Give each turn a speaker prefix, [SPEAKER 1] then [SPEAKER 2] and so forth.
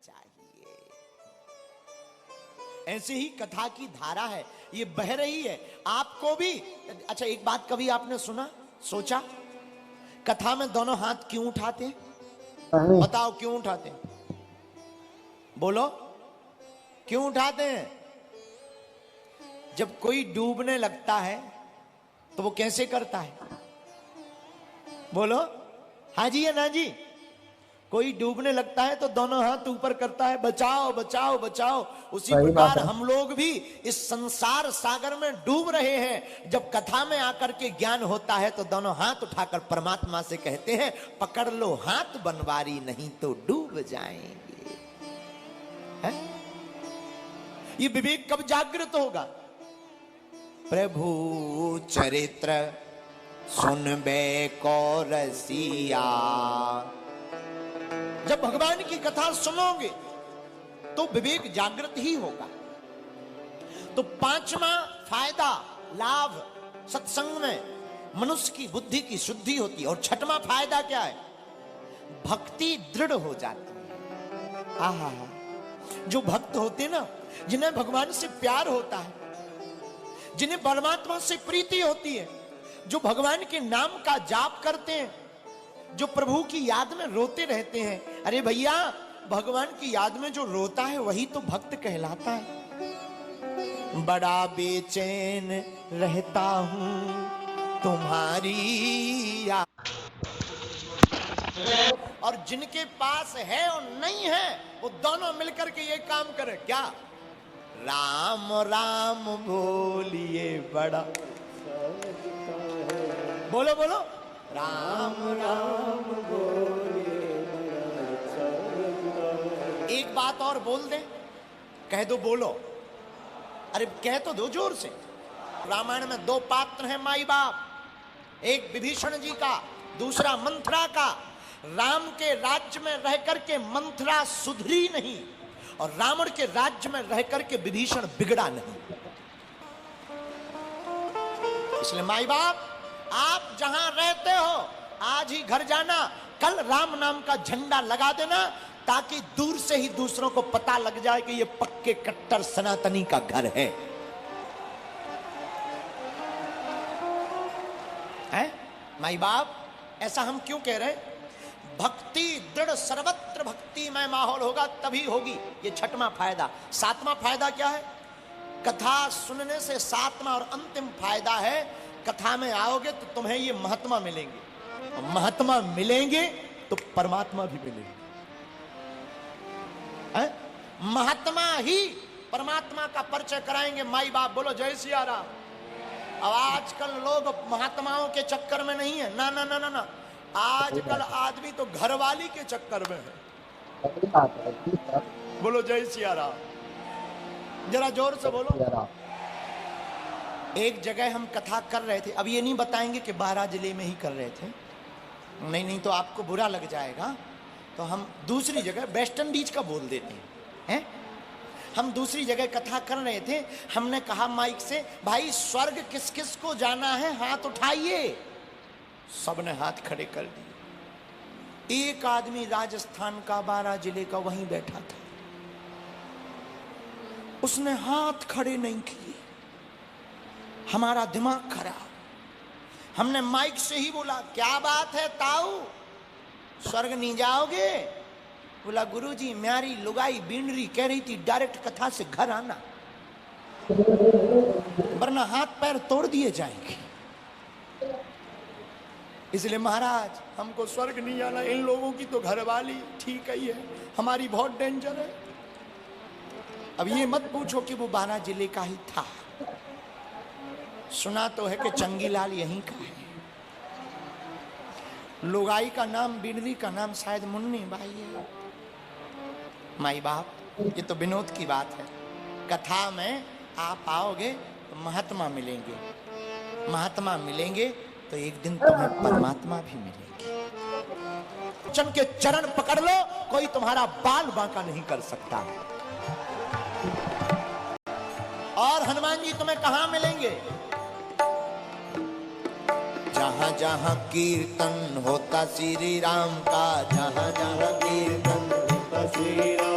[SPEAKER 1] चाहिए। ऐसे ही कथा की धारा है, ये बह रही है आपको भी। अच्छा एक बात कभी आपने सुना, सोचा कथा में दोनों हाथ क्यों उठाते हैं? बताओ क्यों उठाते हैं? बोलो क्यों उठाते हैं? जब कोई डूबने लगता है तो वो कैसे करता है? बोलो हाँ जी या ना जी? कोई डूबने लगता है तो दोनों हाथ ऊपर करता है, बचाओ बचाओ बचाओ। उसी प्रकार हम लोग भी इस संसार सागर में डूब रहे हैं। जब कथा में आकर के ज्ञान होता है तो दोनों हाथ उठाकर परमात्मा से कहते हैं, पकड़ लो हाथ बनवारी नहीं तो डूब जाएंगे। है? ये विवेक कब जागृत होगा? प्रभु चरित्र सुनबे को रसिया। जब भगवान की कथा सुनोगे तो विवेक जागृत ही होगा। तो पांचवा फायदा लाभ सत्संग में मनुष्य की बुद्धि की शुद्धि होती है। और छठवां फायदा क्या है? भक्ति दृढ़ हो जाती है। आहा, जो भक्त होते ना, जिन्हें भगवान से प्यार होता है, जिन्हें परमात्मा से प्रीति होती है, जो भगवान के नाम का जाप करते हैं, जो प्रभु की याद में रोते रहते हैं। अरे भैया, भगवान की याद में जो रोता है वही तो भक्त कहलाता है। बड़ा बेचैन रहता हूं तुम्हारी याद। और जिनके पास है और नहीं है वो दोनों मिलकर के ये काम करे क्या? राम राम बोलिए बड़ा, बोलो बोलो, राम राम बोलिए बड़ा। एक बात और बोल दे, कह दो, बोलो, अरे कह तो दो जोर से। रामायण में दो पात्र हैं माई बाप, एक विभीषण जी का, दूसरा मंथरा का। राम के राज्य में रह करके मंथरा सुधरी नहीं और रावण के राज्य में रह करके विभीषण बिगड़ा नहीं। इसलिए माई बाप, आप जहां रहते हो आज ही घर जाना, कल राम नाम का झंडा लगा देना, ताकि दूर से ही दूसरों को पता लग जाए कि ये पक्के कट्टर सनातनी का घर है। माई बाप, ऐसा हम क्यों कह रहे हैं? भक्ति दृढ़, सर्वत्र भक्ति में माहौल होगा तभी होगी। ये छठवां फायदा। सातवां फायदा क्या है? कथा सुनने से सातवां और अंतिम फायदा है, कथा में आओगे तो तुम्हें ये महात्मा मिलेंगे, और महात्मा मिलेंगे तो परमात्मा भी मिलेंगे। महात्मा ही परमात्मा का परिचय कराएंगे। माई बाप बोलो जय सिया राम। अब आजकल लोग महात्माओं के चक्कर में नहीं है, ना ना ना ना ना, आजकल आदमी तो घरवाली के चक्कर में है। बोलो जय सिया राम, जरा जोर से बोलो। एक जगह हम कथा कर रहे थे, अब ये नहीं बताएंगे कि 12 जिले में ही कर रहे थे, नहीं नहीं तो आपको बुरा लग जाएगा। तो हम दूसरी जगह वेस्ट इंडीज का बोल देते हैं। हम दूसरी जगह कथा कर रहे थे, हमने कहा माइक से, भाई स्वर्ग किस किस को जाना है हाथ उठाइए। सबने हाथ खड़े कर दिए। एक आदमी राजस्थान का 12 जिले का वहीं बैठा था, उसने हाथ खड़े नहीं किए। हमारा दिमाग खराब। हमने माइक से ही बोला, क्या बात है ताऊ, स्वर्ग नहीं जाओगे? बोला गुरुजी म्यारी लुगाई बीनरी कह रही थी डायरेक्ट कथा से घर आना, वरना हाथ पैर तोड़ दिए जाएंगे। इसलिए महाराज हमको स्वर्ग नहीं जाना, इन लोगों की तो घरवाली ठीक ही है, हमारी बहुत डेंजर है। अब ये मत पूछो कि वो 12 जिले का ही था, सुना तो है कि चंगीलाल यहीं का है। लुगाई का नाम, बिनरी का नाम शायद मुन्नी बाई है। माई बाप, ये तो विनोद की बात है। कथा में आप आओगे तो महात्मा मिलेंगे, महात्मा मिलेंगे तो एक दिन तुम्हें परमात्मा भी मिलेंगे। चन के चरण पकड़ लो, कोई तुम्हारा बाल बांका नहीं कर सकता। और हनुमान जी तुम्हें कहां मिलेंगे? जहां जहां कीर्तन होता श्री राम का, जहां जहां कीर्तन होता श्री राम